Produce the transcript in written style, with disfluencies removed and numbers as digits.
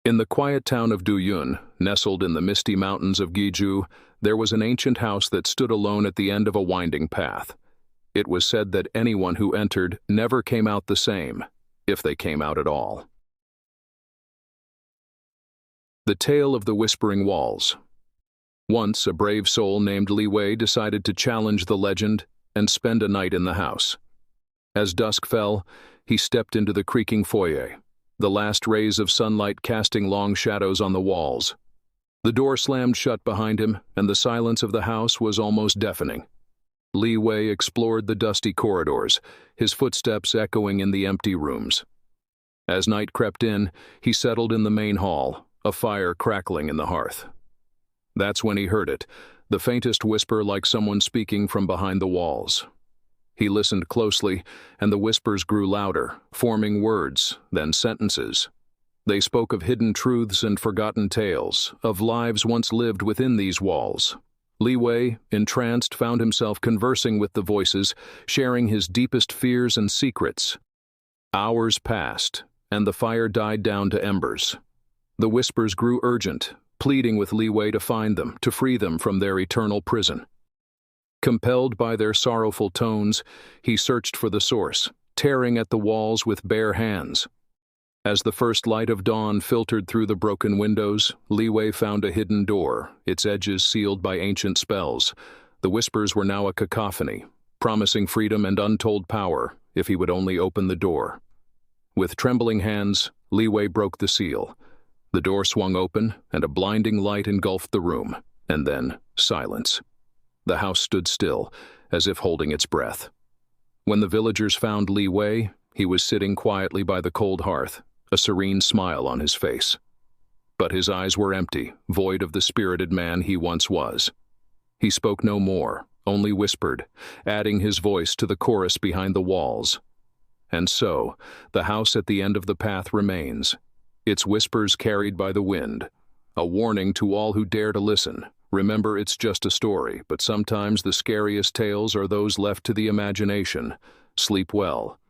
In the quiet town of Duyun, nestled in the misty mountains of Giju, there was an ancient house that stood alone at the end of a winding path. It was said that anyone who entered never came out the same, if they came out at all. The Tale of the Whispering Walls. Once, a brave soul named Li Wei decided to challenge the legend and spend a night in the house. As dusk fell, he stepped into the creaking foyer, the last rays of sunlight casting long shadows on the walls. The door slammed shut behind him, and the silence of the house was almost deafening. Li Wei explored the dusty corridors, his footsteps echoing in the empty rooms. As night crept in, he settled in the main hall, a fire crackling in the hearth. That's when he heard it, the faintest whisper like someone speaking from behind the walls. He listened closely, and the whispers grew louder, forming words, then sentences. They spoke of hidden truths and forgotten tales, of lives once lived within these walls. Li Wei, entranced, found himself conversing with the voices, sharing his deepest fears and secrets. Hours passed, and the fire died down to embers. The whispers grew urgent, pleading with Li Wei to find them, to free them from their eternal prison. Compelled by their sorrowful tones, he searched for the source, tearing at the walls with bare hands. As the first light of dawn filtered through the broken windows, Li Wei found a hidden door, its edges sealed by ancient spells. The whispers were now a cacophony, promising freedom and untold power if he would only open the door. With trembling hands, Li Wei broke the seal. The door swung open, and a blinding light engulfed the room, and then silence. The house stood still, as if holding its breath. When the villagers found Li Wei, he was sitting quietly by the cold hearth, a serene smile on his face. But his eyes were empty, void of the spirited man he once was. He spoke no more, only whispered, adding his voice to the chorus behind the walls. And so, the house at the end of the path remains, its whispers carried by the wind, a warning to all who dare to listen. Remember, it's just a story, but sometimes the scariest tales are those left to the imagination. Sleep well.